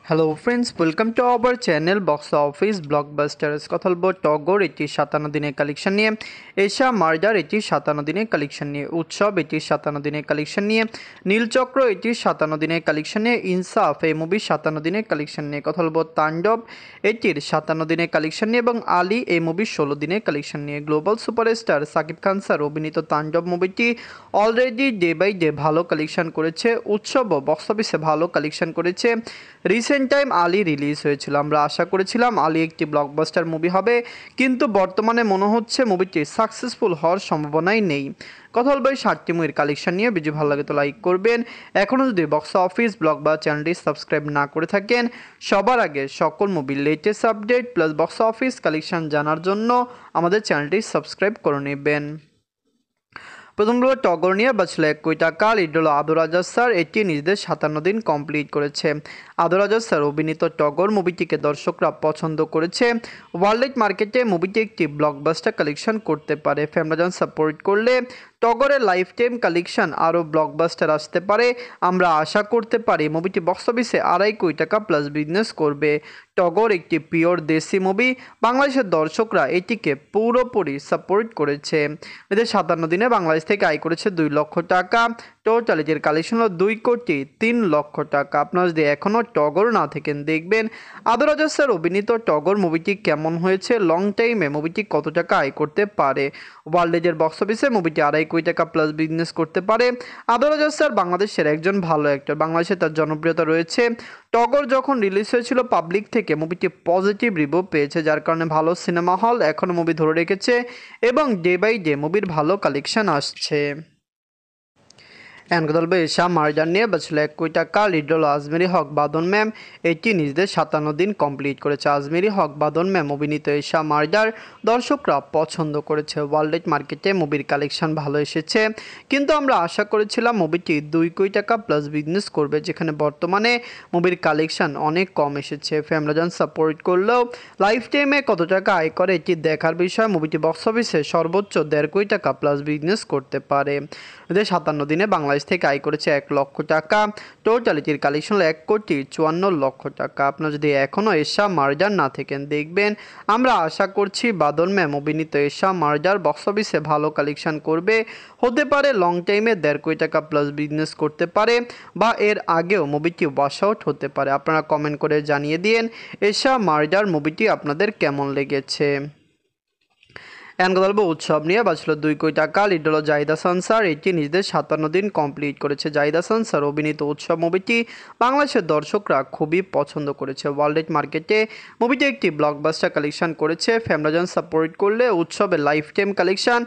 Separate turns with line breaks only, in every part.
Hello friends, welcome to our channel box office blockbusters. কথা বলবো টগর এটি 57 দিনের কালেকশন নিয়ে, এশা মার্ডার এটি 57 দিনের কালেকশন নিয়ে, উৎসব এটি 57 দিনের কালেকশন নিয়ে, নীলচক্র এটি 57 দিনের কালেকশন নিয়ে, ইনসাফ এই মুভি 57 দিনের কালেকশন নিয়ে। কথা বলবো তাণ্ডব এটির 57 দিনের কালেকশন নিয়ে এবং আলী এই মুভির 16 দিনের কালেকশন নিয়ে। Global superstar Shakib Khan sir অভিনীত তাণ্ডব মুভিটি অলরেডি ডে বাই ডে ভালো কালেকশন করেছে, উৎসবও বক্স অফিসে ভালো কালেকশন করেছে। রিসেন্ট টাইম আলী রিলিজ হয়েছিল, আমরা আশা করেছিলাম আলী একটি ব্লকবাস্টার মুভি হবে, কিন্তু বর্তমানে মনে হচ্ছে মুভিটি সাকসেসফুল হওয়ার সম্ভাবনাই নেই। কথা বলবো এই 60টি মুভির কালেকশন নিয়ে। ভিডিও ভালো লাগে তো লাইক করবেন। এখনও যদি বক্স অফিস ব্লগ বা চ্যানেলটি সাবস্ক্রাইব না করে থাকেন, সবার আগে সকল মুভির latest update plus box office collection জানার জন্য আমাদের চ্যানেলটি সাবস্ক্রাইব করে নেবেন। প্রথম হলো টগর নিয়ে বাঁচলো 1 কোটি টাকা। লিড হলো আদর রাজা স্যার, এটি নিজেদের 57 দিন কমপ্লিট করেছে। আদর রাজা স্যার অভিনীত টগর মুভিটিকে দর্শকরা পছন্দ করেছে। ওয়ার্ল্ড মার্কেটে মুভিটি একটি ব্লকবাস্টার কালেকশন করতে পারে। ফ্যামিলিজন সাপোর্ট করলে টগরের লাইফ টাইম কালেকশন আরও ব্লকবাস্টার আসতে পারে। আমরা আশা করতে পারি মুভিটি বক্স অফিসে 2.5 কোটি টাকা প্লাস বিজনেস করবে। টগর একটি পিওর দেশি মুভি, বাংলাদেশের দর্শকরা এটিকে পুরোপুরি সাপোর্ট করেছে। এদের 57 দিনে বাংলাদেশ থেকে আয় করেছে 2 লক্ষ টাকা। টোটাল এদের কালেকশন হলো 2 কোটি 3 লক্ষ টাকা। আপনারা যদি এখনও টগর না থাকেন দেখবেন আদর রাজা স্যার অভিনীত টগর মুভিটি কেমন হয়েছে, লং টাইমে মুভিটি কত টাকা আয় করতে পারে। ওয়ার্ল্ডের বক্স অফিসে মুভিটি 2.5 কোটি টাকা প্লাস বিজনেস করতে পারে। আদর রাজা স্যার বাংলাদেশের একজন ভালো অ্যাক্টর, বাংলাদেশে তার জনপ্রিয়তা রয়েছে। টগর যখন রিলিজ হয়েছিল পাবলিক থেকে মুভিটি পজিটিভ রিভিউ পেয়েছে, যার কারণে ভালো সিনেমা হল এখনও মুভি ধরে রেখেছে এবং ডে বাই ডে মুভির ভালো কালেকশন আসছে। এখন কথা বলবো এশা মার্ডার নিয়ে বাঁচলো 1 কোটি টাকা। লিড হলো আজমেরি হক বাদন ম্যাম, এটি নিজেদের 57 দিন কমপ্লিট করেছে। আজমেরি হক বাদন ম্যাম অভিনীত এশা মার্ডার দর্শকরা পছন্দ করেছে। ওয়ার্ল্ড মার্কেটে মুভির কালেকশন ভালো এসেছে, কিন্তু আমরা আশা করেছিলাম মুভিটি 2 কোটি টাকা প্লাস বিজনেস করবে, যেখানে বর্তমানে মুভির কালেকশন অনেক কম এসেছে। ফ্যামিলিজন সাপোর্ট করলেও লাইফ টাইমে কত টাকা আয় করে এটি দেখার বিষয়। মুভিটি বক্স অফিসে সর্বোচ্চ 1.5 কোটি টাকা প্লাস বিজনেস করতে পারে। এদের 57 দিনে বাংলাদেশ থেকে আয় করেছে 1 লক্ষ টাকা। টোটাল এটির কালেকশন হলো 1 কোটি 54 লক্ষ টাকা। আপনারা যদি এখনও এশা মার্ডার না থাকেন দেখবেন আমরা আশা করছি বাদন ম্যাম অভিনীত এশা মার্ডার বক্স অফিসে ভালো কালেকশন করবে। হতে পারে লং টাইমে 1.5 কোটি টাকা প্লাস বিজনেস করতে পারে, বা এর আগেও মুভিটি ওয়াশ আউট হতে পারে। আপনারা কমেন্ট করে জানিয়ে দিন এশা মার্ডার মুভিটি আপনাদের কেমন লেগেছে। এখন কথা বলবো উৎসব নিয়ে বাঁচলো 2 কোটি টাকা। লিড হলো জাহিদ হাসান স্যার, এটি নিজেদের 57 দিন কমপ্লিট করেছে। জাহিদ হাসান স্যার অভিনীত উৎসব মুভিটি বাংলাদেশের দর্শকরা খুবই পছন্দ করেছে। ওয়ার্ল্ড মার্কেটে মুভিটি একটি ব্লকবাস্টার কালেকশন করেছে। ফ্যামিলিজন সাপোর্ট করলে উৎসবের লাইফ টাইম কালেকশন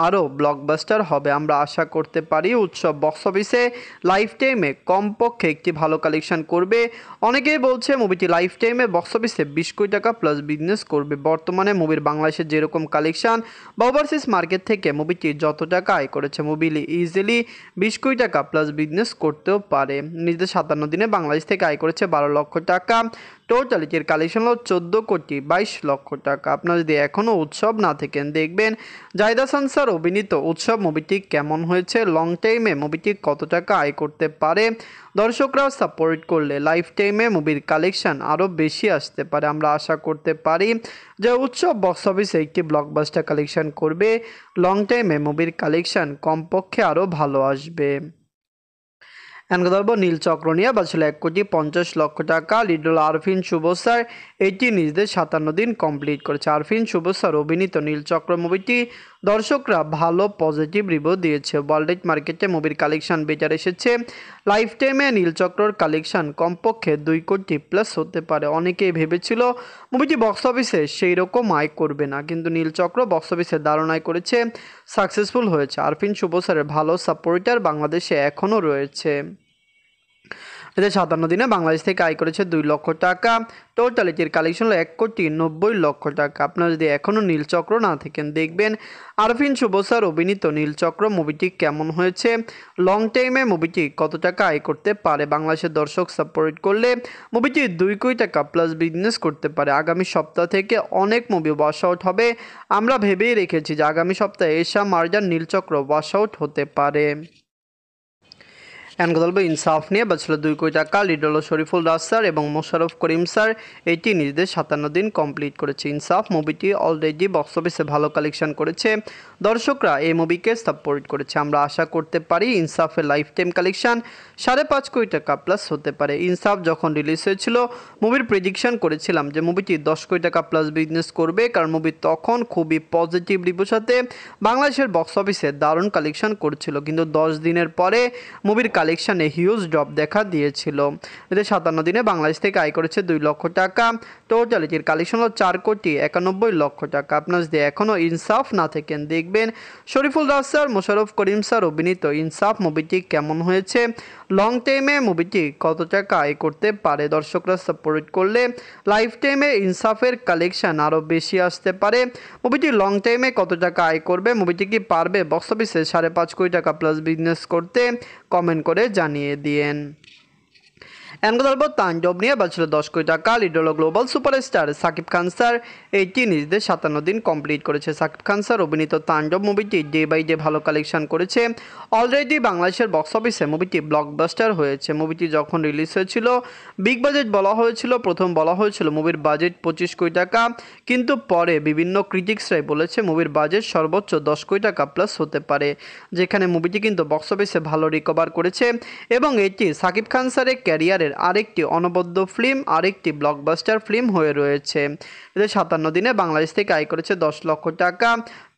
আরও ব্লকবাস্টার হবে। আমরা আশা করতে পারি উৎসব বক্স অফিসে লাইফ টাইমে কমপক্ষে একটি ভালো কালেকশন করবে। অনেকেই বলছে মুভিটি লাইফ টাইমে বক্স অফিসে 20 কোটি টাকা প্লাস বিজনেস করবে। বর্তমানে মুভির বাংলাদেশের যেরকম কালেকশন বা ওভারসিজ মার্কেট থেকে মুভিটি যত টাকা আয় করেছে, মুভি ইজিলি 20 কোটি টাকা প্লাস বিজনেস করতেও পারে। নিজেদের 57 দিনে বাংলাদেশ থেকে আয় করেছে 12 লক্ষ টাকা। টোটাল এটির কালেকশন হলো 14 কোটি 22 লক্ষ টাকা। আপনারা যদি এখনও উৎসব না থাকেন দেখবেন জাহিদ হাসান স্যার অভিনীত উৎসব মুভিটি কেমন হয়েছে, লং টাইমে মুভিটি কত টাকা আয় করতে পারে। দর্শকরাও সাপোর্ট করলে লাইফ টাইমে মুভির কালেকশন আরও বেশি আসতে পারে। আমরা আশা করতে পারি যে উৎসব বক্স অফিসে একটি ব্লকবাস্টার কালেকশন করবে। লং টাইমে মুভির কালেকশন কমপক্ষে আরও ভালো আসবে। এখন কথা বলবো নীলচক্র নিয়ে বাঁচলো 1 কোটি 50 লক্ষ টাকা। লিড হলো আরফিন শুভ স্যার, এটি নিজেদের 57 দিন কমপ্লিট করেছে। আরফিন শুভ স্যার অভিনীত নীলচক্র মুভিটি দর্শকরা ভালো পজিটিভ রিভিউ দিয়েছে। ওয়ার্ল্ড মার্কেটে মুভির কালেকশন বেটার এসেছে। লাইফ টাইমে নীলচক্রর কালেকশন কমপক্ষে 2 কোটি প্লাস হতে পারে। অনেকেই ভেবেছিল মুভিটি বক্স অফিসে সেই রকম আয় করবে না, কিন্তু নীলচক্র বক্স অফিসে দারুণ আয় করেছে, সাকসেসফুল হয়েছে। আরফিন শুভ স্যারের ভালো সাপোর্টার বাংলাদেশে এখনও রয়েছে। এদের 57 দিনে বাংলাদেশ থেকে আয় করেছে 2 লক্ষ টাকা। টোটাল এটির কালেকশন হলো 1 কোটি 90 লক্ষ টাকা। আপনারা যদি এখনও নীলচক্র না থাকেন দেখবেন আরফিন শুভ স্যার অভিনীত নীলচক্র মুভিটি কেমন হয়েছে, লং টাইমে মুভিটি কত টাকা আয় করতে পারে। বাংলাদেশের দর্শক সাপোর্ট করলে মুভিটি 2 কোটি টাকা প্লাস বিজনেস করতে পারে। আগামী সপ্তাহ থেকে অনেক মুভি ওয়াশ আউট হবে। আমরা ভেবেই রেখেছি যে আগামী সপ্তাহে এশা মার্ডার নীলচক্র ওয়াশ আউট হতে পারে। এখন কথা বলবো ইনসাফ নিয়ে। বাজছিল 2 কোটি টাকা। লিড হলো শরীফুল রাজ স্যার এবং মোশাররফ করিম স্যার। এটি নিজেদের 57 দিন কমপ্লিট করেছে। ইনসাফ মুভিটি অলরেডি বক্স অফিসে ভালো কালেকশন করেছে, দর্শকরা এই মুভিকে সাপোর্ট করেছে। আমরা আশা করতে পারি ইনসাফের লাইফ টাইম কালেকশন 5.5 কোটি টাকা প্লাস হতে পারে। ইনসাফ যখন রিলিজ হয়েছিল মুভির প্রেডিকশন করেছিলাম যে মুভিটি 10 কোটি টাকা প্লাস বিজনেস করবে, কারণ মুভি তখন খুবই পজিটিভ রিভিউর সাথে বাংলাদেশের বক্স অফিসে দারুণ কালেকশন করছিল, কিন্তু 10 দিনের পরে মুভির কালেকশানে হিউজ ড্রপ দেখা দিয়েছিল। এদের 57 দিনে বাংলাদেশ থেকে আয় করেছে 2 লক্ষ টাকা। টোটাল এটির কালেকশন হলো 4 কোটি 91 লক্ষ টাকা। আপনার যদি এখনও ইনসাফ না থাকেন দেখবেন শরীফুল রাজ স্যার, মোশাররফ করিম স্যার অভিনীত ইনসাফ মুভিটি কেমন হয়েছে, লং টাইমে মুভিটি কত টাকা আয় করতে পারে। দর্শকরা সাপোর্ট করলে লাইফ টাইমে ইনসাফের কালেকশন আরও বেশি আসতে পারে। মুভিটি লং টাইমে কত টাকা আয় করবে, মুভিটি কি পারবে বক্স অফিসে 5.5 কোটি টাকা প্লাস বিজনেস করতে, কমেন্ট করে জানিয়ে দিয়েন। এখন কথা বলবো তাণ্ডব নিয়ে। বাজছিল 10 কোটি টাকা। লিড হলো global superstar Shakib Khan sir. এইটি নিজেদের 57 দিন কমপ্লিট করেছে। সাকিব খান স্যার অভিনীত তাণ্ডব মুভিটি ডে বাই ডে ভালো কালেকশন করেছে। অলরেডি বাংলাদেশের বক্স অফিসে মুভিটি ব্লকবাস্টার হয়েছে। মুভিটি যখন রিলিজ হয়েছিল বিগ বাজেট বলা হয়েছিল, প্রথম বলা হয়েছিল মুভির বাজেট 25 কোটি টাকা, কিন্তু পরে বিভিন্ন ক্রিটিক্সরাই বলেছে মুভির বাজেট সর্বোচ্চ 10 কোটি টাকা প্লাস হতে পারে, যেখানে মুভিটি কিন্তু বক্স অফিসে ভালো রিকভার করেছে এবং এটি সাকিব খান স্যারের ক্যারিয়ারের আরেকটি অনবদ্য ফিল্ম, আরেকটি ব্লকবাস্টার ফিল্ম হয়ে রয়েছে। এদের 57 দিনে বাংলাদেশ থেকে আয় করেছে 10 লক্ষ টাকা।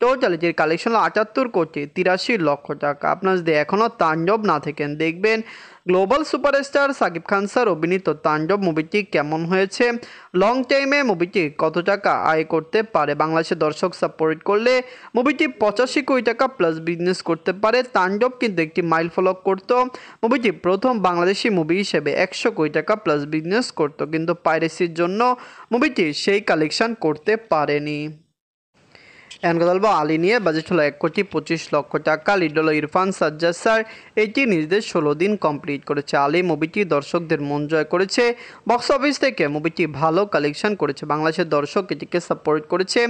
টোটাল এটির কালেকশন হলো 78 কোটি 83 লক্ষ টাকা। আপনার যদি এখনও তাণ্ডব না থাকেন দেখবেন global superstar Shakib Khan sir অভিনীত তাণ্ডব মুভিটি কেমন হয়েছে, লং টাইমে মুভিটি কত টাকা আয় করতে পারে। বাংলাদেশের দর্শক সাপোর্ট করলে মুভিটি 85 কোটি টাকা প্লাস বিজনেস করতে পারে। তাণ্ডব কিন্তু একটি মাইল ফলক করত, মুভিটি প্রথম বাংলাদেশি মুভি হিসেবে 100 কোটি টাকা প্লাস বিজনেস করত, কিন্তু পাইরেসির জন্য মুভিটি সেই কালেকশন করতে পারেনি। এখন কথা বলবো আলী নিয়ে। বাজেট হলো 1 কোটি 25 লক্ষ টাকা। লিড হলো ইরফান সাজ্জাদ স্যার। এটি নিজেদের 16 দিন কমপ্লিট করেছে। আলী মুভিটি দর্শকদের মন জয় করেছে, বক্স অফিস থেকে মুভিটি ভালো কালেকশন করেছে, বাংলাদেশের দর্শক এটিকে সাপোর্ট করেছে।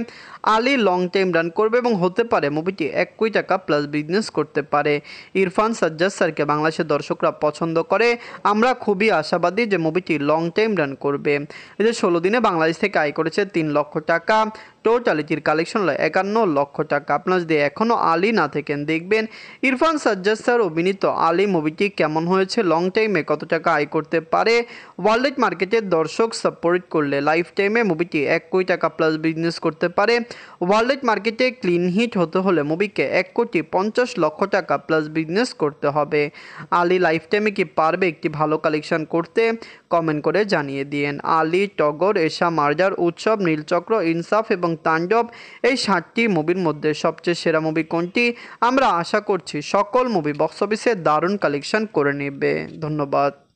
আলী লং টাইম রান করবে এবং হতে পারে মুভিটি 1 কোটি টাকা প্লাস বিজনেস করতে পারে। ইরফান সাজ্জাদ স্যারকে বাংলাদেশের দর্শকরা পছন্দ করে, আমরা খুবই আশাবাদী যে মুভিটি লং টাইম রান করবে। এদের 16 দিনে বাংলাদেশ থেকে আয় করেছে 3 লক্ষ টাকা। টোটাল এটির কালেকশন হলো 51 লক্ষ টাকা। আপনার যদি এখনও আলী না থাকেন দেখবেন ইরফান সাজ্জাদ স্যার অভিনীত আলী মুভিটি কেমন হয়েছে, লং টাইমে কত টাকা আয় করতে পারে। ওয়ার্ল্ড মার্কেটের দর্শক সাপোর্ট করলে লাইফ টাইমে মুভিটি 1 কোটি টাকা প্লাস বিজনেস করতে পারে। ওয়ার্ল্ড মার্কেটে ক্লিন হিট হতে হলে মুভিকে 1 কোটি 50 লক্ষ টাকা প্লাস বিজনেস করতে হবে। আলী লাইফ টাইমে কি পারবে একটি ভালো কালেকশন করতে, কমেন্ট করে জানিয়ে দিয়েন। আলী, টগর, এশা মার্জার, উৎসব, নীলচক্র, ইনসাফ এবং তাণ্ডব এই 7টি মুভির মধ্যে সবচেয়ে সেরা মুভি কোনটি? আমরা আশা করছি সকল মুভি বক্স অফিসে দারুণ কালেকশন করে নেবে। ধন্যবাদ।